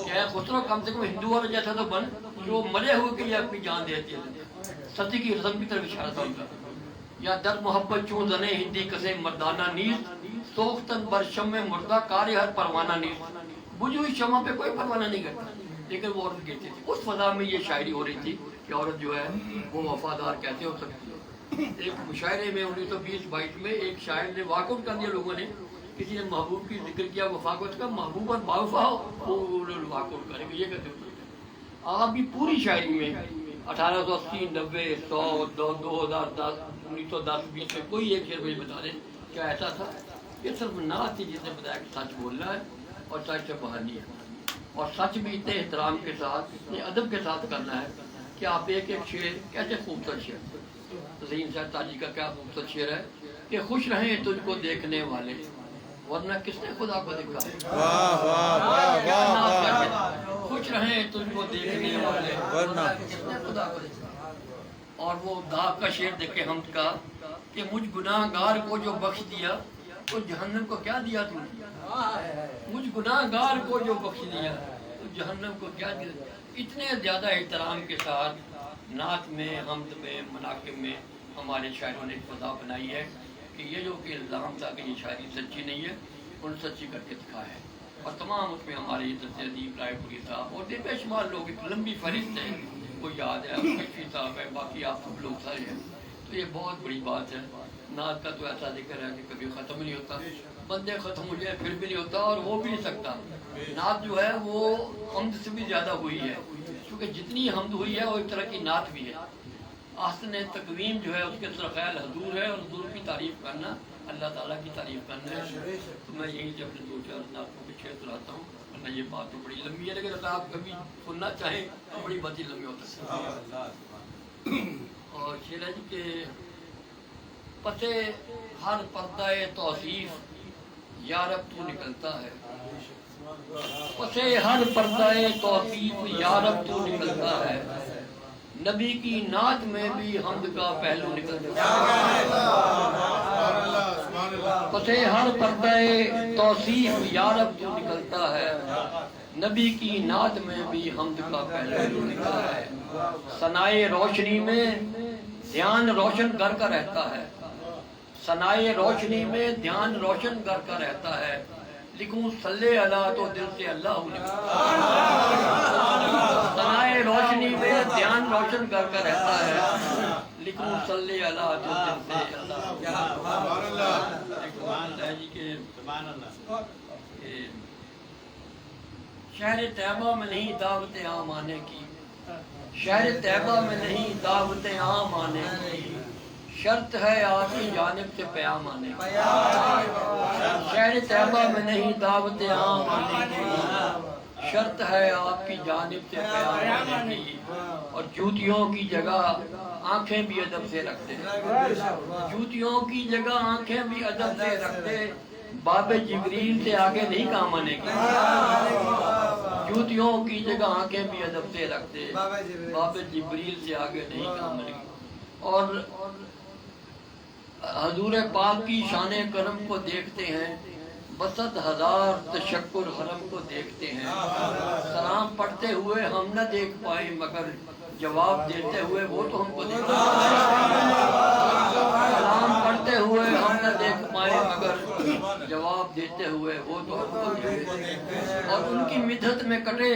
क्या खुसरो कम से कम हिंदू वाला जैसा तो बन जो मरे हुए के लिए अपनी जान देती है। सती की रस्म की तरफ इशारा था। या दर मोहब्बत चूं जने हिंदी कसे मर्दाना नीज सोख्तन बरशम में मुर्दा कार हर परवाना नीज। बुझी हुई शमा पे कोई परवाना नहीं करता, लेकिन वो औरत गिरती थी। उस फजा में ये शायरी हो रही थी कि औरत जो है वो वफादार कैसे हो सकती है। एक मुशायरे में 1920-22 में एक शायर ने वाकफ कर दिया, लोगों ने किसी ने महबूब की जिक्र किया वफा को, उसका महबूब और बावफा हो वो वाकफ करेंगे। ये कहते हैं आप भी पूरी शायरी में 1880, 90, 100, 2010, 1910, 20 में कोई एक शेर मुझे बता दें क्या ऐसा था। ये सिर्फ नात थी जिसने बताया कि सच बोलना है और सच से बाहर नहीं है, और सच भी इतने एहतराम के साथ, इतने अदब के साथ करना है کہ آپ ایک ایک شعر کیسے خوبصورت شعر، ذہین صاحب تاجی کا کیا خوبصورت شعر ہے کہ خوش رہیں تجھ کو دیکھنے والے ورنہ کس نے خدا کو دیکھا، خوش رہیں تجھ کو دیکھنے والے ورنہ کس نے خدا کو دیکھا۔ اور وہ داغ کا شعر دیکھے حمد کا کہ مجھ گناہ گار کو جو بخش دیا تو جہنم کو کیا دیا تو نے، مجھ گناہ گار کو جو بخش دیا تو جہنم کو کیا دیا۔ اتنے زیادہ احترام کے ساتھ نعت میں، حمد میں، مناقب میں ہمارے شاعروں نے ایک فضا بنائی ہے کہ یہ جو کہ الزام تھا کہ یہ شاعری سچی نہیں ہے، ان سچی کر کے دکھایا ہے۔ اور تمام اس میں ہمارے عزت ادیب رائے پوری صاحب اور بے شمار لوگ، ایک لمبی فہرست ہے، کوئی یاد ہے، کشفی صاحب ہے، باقی آپ سب لوگ سارے ہیں۔ تو یہ بہت بڑی بات ہے۔ نعت کا تو ایسا ذکر ہے کہ کبھی ختم نہیں ہوتا، بندے ختم ہو جائے پھر بھی نہیں ہوتا اور ہو بھی نہیں سکتا۔ نعت جو ہے وہ حمد سے بھی زیادہ ہوئی ہے، کیونکہ جتنی حمد ہوئی ہے وہ ایک طرح کی نعت بھی ہے۔ آستن تقویم جو ہے اس کے سرخیل حضور ہے، اور حضور کی تعریف کرنا اللہ تعالیٰ کی تعریف کرنا ہے۔ تو میں یہیں سے اپنے دو چار نعتوں کے شعر سناتا ہوں، ورنہ یہ بات تو بڑی لمبی ہے، لیکن اگر آپ کبھی سننا چاہیں تو بڑی بات ہی لمبی ہو سکتی ہے۔ اور شعر ہے جی کہ پتے ہر پردہ توصیف یارب تو نکلتا ہے، پتے ہر پردہ توصیف یارب تو نکلتا ہے، نبی کی نعت میں بھی حمد کا پہلو نکلتا ہے، پتے ہر پردہ توصیف یارب تو نکلتا ہے، نبی کی نعت میں بھی حمد کا پہلو نکلتا ہے، ثنائے روشنی میں دھیان روشن کر کا رہتا ہے، ثنائے روشنی میں دھیان روشن کر کا رہتا ہے، لکھوں صلی اللہ تو دل سے اللہ نکلتا ہے، ثنائے روشنی میں دھیان روشن کر کا رہتا ہے، لکھوں صلی اللہ تو دل سے اللہ ہے جی کہ شہر طیبہ میں نہیں دعوت عام آنے کی، شہر طیبہ میں نہیں دعوت عام آنے کی، شرط ہے آپ کی جانب سے پیام آنے کی، شہر طیبہ میں نہیں دعوت عام آنے کی، شرط ہے آپ کی جانب سے پیام آنے کی، اور جوتیوں کی جگہ آنکھیں بھی ادب سے رکھتے ہیں، جوتیوں کی جگہ آنکھیں بھی ادب سے رکھتے، باب جبریل سے آگے نہیں کام آنے کی، جوتیوں کی جگہ آنکھیں بھی ادب سے رکھتے، باب جبریل سے آگے نہیں کام آنے کی۔ اور حضور پاک کی شان کرم کو دیکھتے ہیں، بسط ہزار تشکر حرم کو دیکھتے ہیں، سلام پڑھتے ہوئے ہم نہ دیکھ پائے مگر جواب دیتے ہوئے وہ تو ہم کو دیکھتے ہیں، سلام پڑھتے ہوئے ہم نہ دیکھ پائے مگر جواب دیتے ہوئے وہ تو ہم کو دیکھتے ہیں، اور ان کی مدحت میں کٹے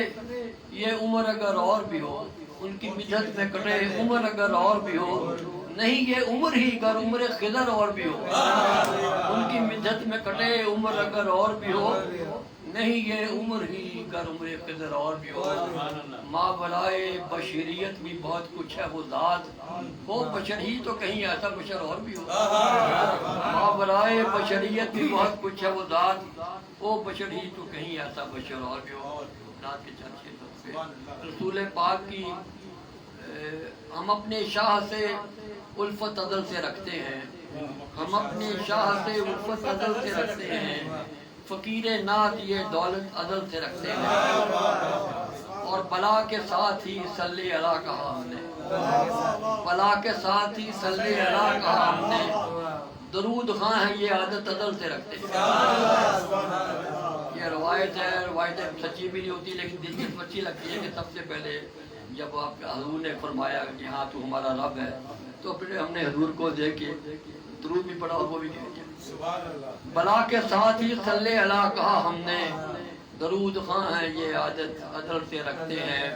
یہ عمر اگر اور بھی ہو، ان کی مدحت میں کٹے عمر اگر اور بھی ہو، نہیں یہ عمر ہی گر عمر خضر اور بھی ہو، ان کی مدحت میں کٹے عمر اگر اور بھی ہو، نہیں یہ عمر ہی گر عمر خضر اور بھی ہو، ماورائے بشریت بھی بہت کچھ ہے وہ ذات، وہ بشر ہی تو کہیں ایسا بشر اور بھی ہو، ماورائے بشریت بھی بہت کچھ ہے وہ ذات، وہ بشر ہی تو کہیں ایسا بشر اور بھی ہو۔ نعت کے چند شعر پہ رسول پاک کی ہم اپنے شاہ سے الفت ازل سے رکھتے ہیں، ہم اپنے شاہ سے الفت ازل سے رکھتے ہیں، فقیر نعت یہ دولت ازل سے رکھتے ہیں، اور بلا کے ساتھ ہی صلی اللہ کہا ہم نے، بلا کے ساتھ ہی صلی اللہ کہا ہم نے، درود خواں ہے یہ عادت ازل سے رکھتے ہیں۔ یہ روایت ہے، روایت سچی بھی نہیں ہوتی لیکن دلچسپ اچھی لگتی ہے کہ سب سے پہلے جب آپ حضور نے فرمایا کہ ہاں تو ہمارا رب ہے، تو پھر ہم نے حضور کو دیکھ کے درود بھی پڑھا اور وہ بھی کہہ دیا، بلا کے ساتھ ہی صلی اللہ کہا ہم نے، درود خواں ہے یہ عادت عدل سے رکھتے ہیں،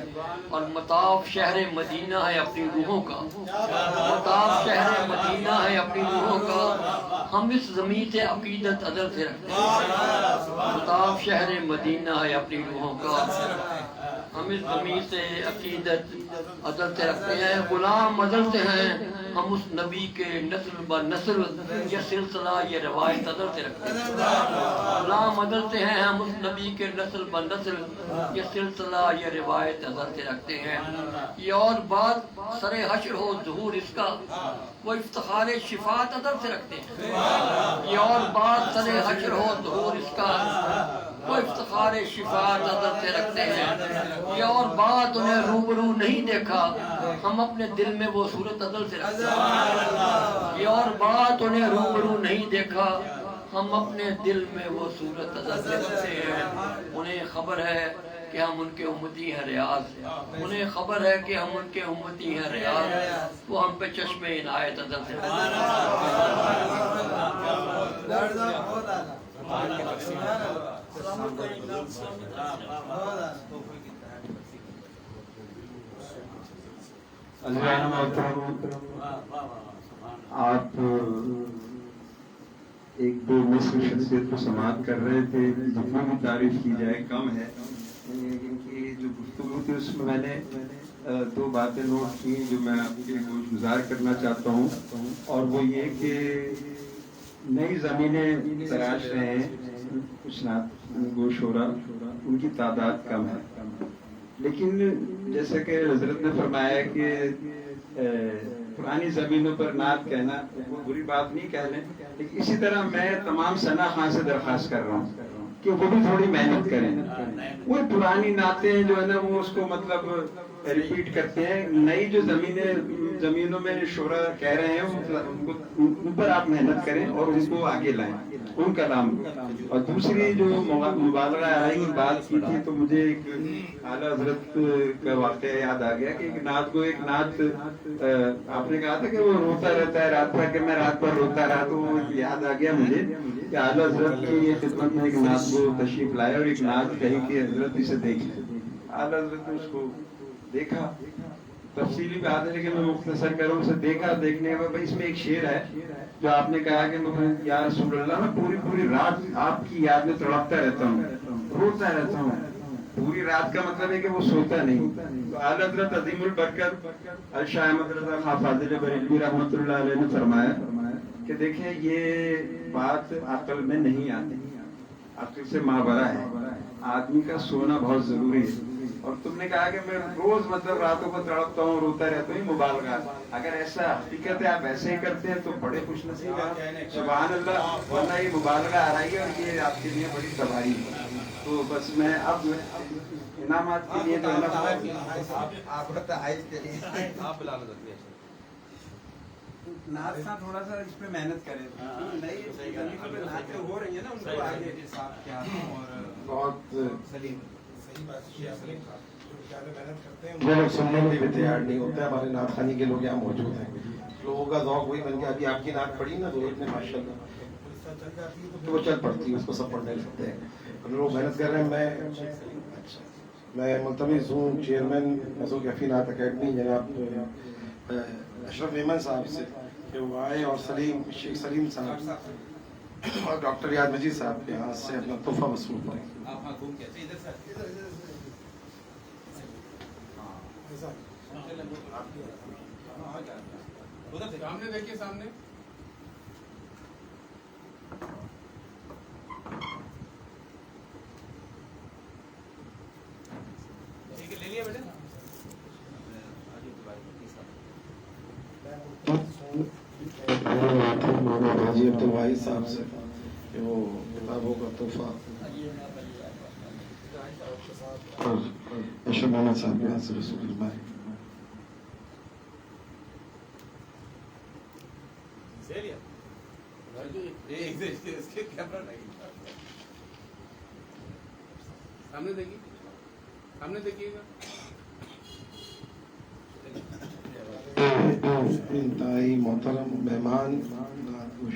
اور مطاف شہر مدینہ ہے اپنی روحوں کا، مطاف شہر مدینہ ہے اپنی روحوں کا، ہم اس زمین سے عقیدت عدل سے رکھتے ہیں، مطاف شہر مدینہ ہے اپنی روحوں کا، ہم اس زمین سے عقیدت عدل سے رکھتے ہیں، غلام عدل سے ہیں، ہم اس نبی کے نسل بہ نسل یہ سلسلہ یہ روایت عدل سے رکھتے ہیں، غلام عدل سے ہیں، ہم اس نبی کے نسل بہ نسل یہ سلسلہ یہ روایت عدل سے رکھتے ہیں۔ یہ اور بات سر حشر ہو ظہور اس کا وہ افتخار شفاعت عدل سے رکھتے ہیں، یہ اور بات سر حشر ہو ظہور اس کا وہ افتخار شفاعت عدل سے رکھتے ہیں، یہ اور بات انہیں روبرو نہیں دیکھا ہم اپنے دل میں وہ صورت عدل سے رکھتے ہیں، یہ اور بات انہیں روبرو نہیں دیکھا ہم اپنے دل میں وہ صورت عدل سے رکھتے ہیں۔ انہیں خبر ہے کہ ہم ان کے امتی ہیں ریاض، انہیں خبر ہے کہ ہم ان کے امتی ہیں ریاض، وہ ہم پہ چشم عنایت عدل سے رکھتے آپ ایک دو مصر شخصیت کو سماعت کر رہے تھے، جتنا بھی تعریف کی جائے کم ہے، لیکن کی جو گفتگو تھی اس میں نے دو باتیں نوٹ کی جو میں آپ کے گوش گزار کرنا چاہتا ہوں، اور وہ یہ کہ نئی زمینیں تلاش رہے ہیں، کچھ گوش ہو رہا، ان کی تعداد کم ہے، لیکن جیسا کہ حضرت نے فرمایا کہ پرانی زمینوں پر نعت کہنا وہ بری بات نہیں کہہ لیں، لیکن اسی طرح میں تمام ثنا خان سے درخواست کر رہا ہوں کہ وہ بھی تھوڑی محنت کریں، وہ پرانی نعتیں جو ہے نا وہ اس کو مطلب ریپیٹ کرتے ہیں، نئی جو زمینوں میں شعرا کہہ رہے ہیں ان پر آپ محنت کریں اور ان کو آگے لائیں، ان کا نام۔ اور دوسری جو مبالغہ آئی بات کی تھی تو مجھے ایک اعلیٰ حضرت کا واقعہ یاد آ گیا کہ ایک نعت کو ایک نعت آپ نے کہا تھا کہ وہ روتا رہتا ہے رات بھر، کہ میں رات بھر روتا رہا، تو وہ یاد آ گیا مجھے کہ اعلیٰ حضرت کی خدمت میں ایک نعت کو تشریف لائے اور ایک نعت کہی کہ حضرت اسے دیکھیں، اعلیٰ حضرت نے اس کو دیکھا، تفصیلی بات ہے لیکن میں مختصر کروں، اسے دیکھا، دیکھنے کے بعد اس میں ایک شعر ہے جو آپ نے کہا کہ یا رسول اللہ میں پوری رات آپ کی یاد میں تڑپتا رہتا ہوں، روتا رہتا ہوں، پوری رات کا مطلب ہے کہ وہ سوتا نہیں۔ تو اعلیٰ حضرت عظیم البرکت الشاہ احمد رضا خان فاضل بریلوی رحمۃ اللہ علیہ نے فرمایا کہ دیکھیں یہ بات عقل میں نہیں آتی، عقل سے ماورا ہے، آدمی کا سونا بہت ضروری ہے، اور تم نے کہا کہ میں روز مطلب راتوں کو تڑپتا ہوں، روتا رہتا ہوں، مبالغہ، اگر ایسا حقیقت ہے آپ ایسے ہی کرتے ہیں تو بڑے خوش نصیب ہیں، سبحان اللہ، ورنہ یہ مبالغہ آ رہی ہے اور یہ آپ کے لیے بڑی تباہی ہے۔ تو بس میں اب انعامات کے لیے تھوڑا سا اس پہ محنت کریں، ہو رہی ہے نا ان کو آگے بہت وہ لوگ سننے میں بھی تیار نہیں ہوتے، ہمارے نعت خوانی کے لوگ یہاں موجود ہیں، لوگوں کا ذوق وہی بن گیا، ابھی آپ کی نعت پڑھی نا تو اتنے ماشاء اللہ وہ چل پڑتی ہے، اس کو سب پڑھنے لگتے ہیں، لوگ محنت کر رہے ہیں۔ میں ملتمس ہوں چیئرمین مسعود کیفی نعت اکیڈمی جناب اشرف میمن صاحب سے کہ وہ آئے اور شیخ سلیم صاحب اور ڈاکٹر یاد مجید صاحب کے ہاتھ سے اپنا تحفہ وصول کریں۔ سامنے دیکھیے، سامنے لے لیا بیٹے، حاجی عبدالواحد صاحب سے کہ وہ کتابوں کا تحفہ اور اشرف محمد صاحب کے ہاتھ سے رسول اللہ سامنے دیکھیے، سامنے دیکھیے گا۔ انتہائی محترم مہمان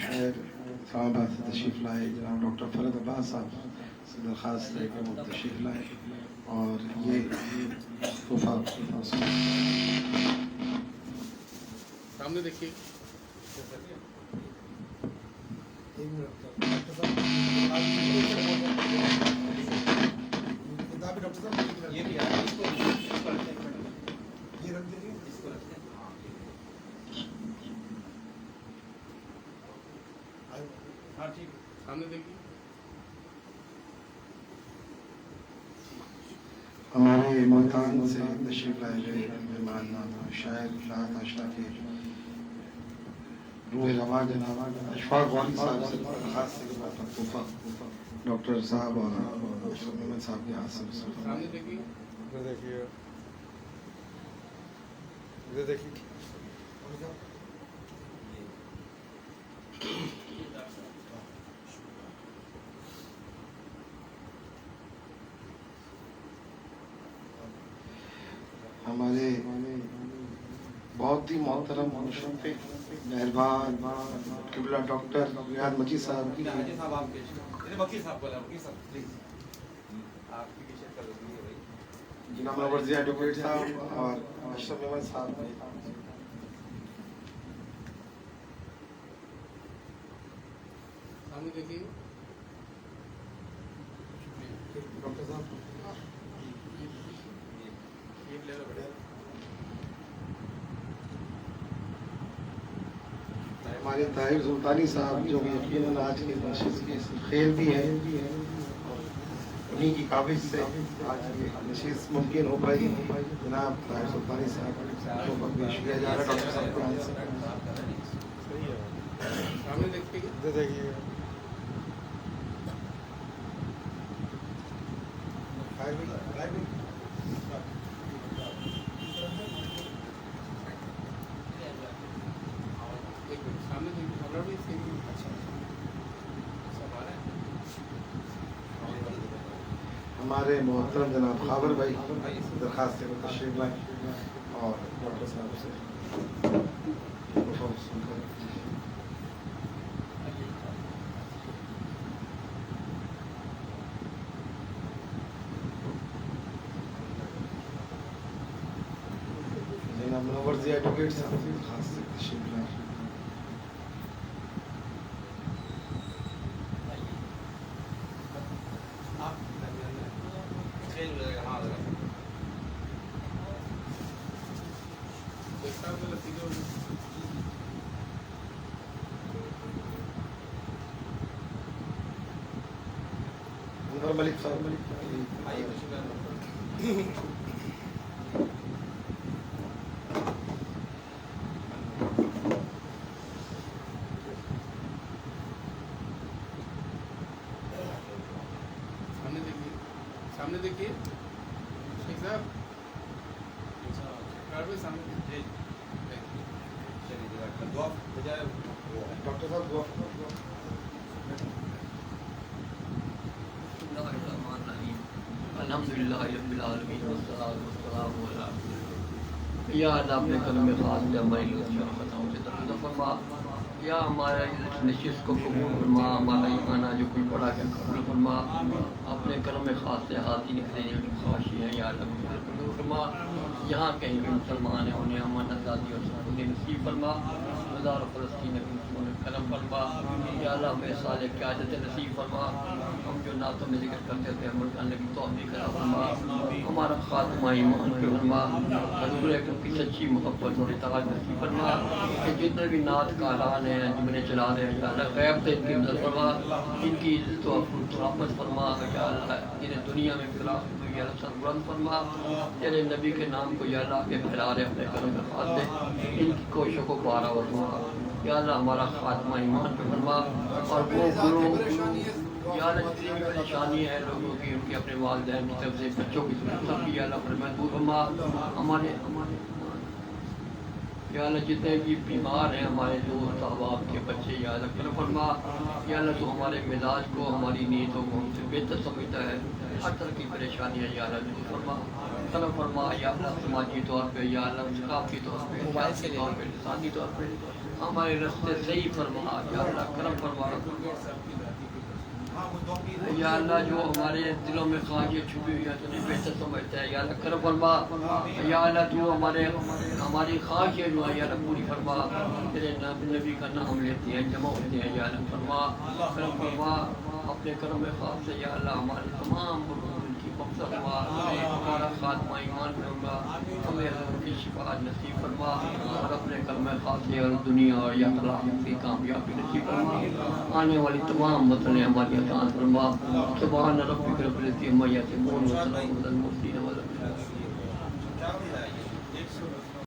شاعر اسلام آباد سے تشریف لائے جناب ڈاکٹر فرد عباس صاحب سے درخواست ہے کہ وہ تشریف لائے اور یہ تحفہ سامنے دیکھیے، डॉक्टर साहब ये भी आ रहा है, इसको रखते हैं, ये रख दीजिए, इसको रखते हैं। हाँ ठीक है, सामने देखिए। हमारे मुल्तान से तशरीफ लाए गए मेहमान शायर राहत आशा के रूह रवा जनाब अशफाक वाली साहब से खास तोहफा डॉक्टर साहब और अशरफ मेमन साहब के हाथ से सामने देखिए। इधर देखिए, इधर देखिए। हमारे बहुत ही मोहतरम मुशर्रफ मेहरबान किबला डॉक्टर रियाद मजीद साहब की साहब आपके वकील साहब बोला, वकील साहब प्लीज आपकी विषय कर दीजिए भाई। जनाब नवरजी एडवोकेट साहब और अशरफ मेमन साहब सामने देखिए। डॉक्टर साहब ये ले लो बेटा। हमारे ताहिर सुल्तानी साहब जो कि यकीनन आज के नशिस्त के खेल भी है, उन्हीं की काबिज से आज ये नशिस्त मुमकिन हो पाई। जनाब ताहिर सुल्तानी साहब को पेश किया जा रहा है डॉक्टर साहब के हाथ से। सामने देखिए। इधर देखिए, एक मिनट सामने देखिए। खबर भी सही। अच्छा सब आ रहा है। हमारे मोहतरम जनाब खाबर भाई दरखास्त से तशरीफ लाए और डॉक्टर साहब से जनाब मुनव्वर एडवोकेट साहब से दरखास्त से तशरीफ लाए। देखता हूँ लस्सी को। अनवर मलिक साहब सामने देखिए। सामने देखिए शेख साहब। खबर भी सामने देखिए। डॉक्टर साहब दुआ अल्हम्दुलिल्लाह रब्बिल आलमीन वस्सलातु वस्सलामु अला या अल्लाह अपने कलम में खास से हमारी लुत्फ़ खताओं से दरगुजर फरमा। या हमारा इस नशिस्त को कबूल फरमा, हमारा ईमान जो कोई पढ़ा के कबूल फरमा। अपने कलम में खास से हाथी निकले जो ख्वाहिश है या अल्लाह कबूल फरमा। यहाँ कहीं भी मुसलमान है उन्हें अमन आज़ादी और सुकून नसीब फरमा। हज़ार फ़लस्तीन के मुसलमान करम फरमा। या अल्लाह हमें साले क़यादत नसीब फरमा। हम जो नातों में जिक्र करते थे अमल करने की तौफ़ीक़ अता फरमा। हमारा ख़ात्मा ईमान पे फरमा। रसूल अकरम की सच्ची मोहब्बत और इताअत नसीब फरमा। कि जितने भी नात कारहान हैं जुमले चला रहे हैं या अल्लाह ग़ैब से इनकी मदद फरमा, इनकी इज़्ज़त व रहमत फरमा। या अल्लाह जिन्हें दुनिया में ख़िलाफ़ या बुलंद फरमा। तेरे नबी के नाम को या अल्लाह के फैला रहे अपने कलम में खास दे, इनकी कोशिशों को पारा और या अल्लाह हमारा खात्मा ईमान पे फरमा। और वो गुरु या अल्लाह जितनी भी परेशानी है लोगों की उनके अपने वालिदैन की तरफ से बच्चों की तरफ से सब या अल्लाह फरमा दूर फरमा। हमारे या अल्लाह जितने भी बीमार हैं हमारे दोस्त अहबाब के बच्चे या अल्लाह करम फरमा। या अल्लाह तो हमारे मिजाज को हमारी नीयतों को हमसे बेहतर समझता है। हर तरह की परेशानियाँ या अल्लाह दूर फरमा करम फरमा। या अल्लाह समाजी तौर पर या अल्लाह सकाफती तौर पर सियासी तौर पर इंसानी तौर पर हमारे रास्ते सही फरमा। या अल्लाह करम फरमा। या अल्लाह जो हमारे दिलों में ख्वाहिशें छुपी हुई है तुझे बेहतर समझता है। या अल्लाह करम फरमा। या अल्लाह तू हमारी ख्वाहिशें जो है या अल्लाह पूरी फरमा। तेरे नबी का नाम लेते हैं जमा होते हैं या अल्लाह फरमा करम फरमा। अपने करम में खास से या अल्लाह हमारे तमाम की मकसद हुआ, हमारा खात्मा ईमान पे होगा, हमें हज़रत की शिफाअत नसीब फरमा और अपने कलमे खासे और दुनिया और आखिरत की कामयाबी नसीब फरमा। आने वाली तमाम मसले हमारी आसान फरमा। सुभान रब्बिक रब्बिल इज़्ज़ति अम्मा यसिफून व सलामुन अलल मुरसलीन।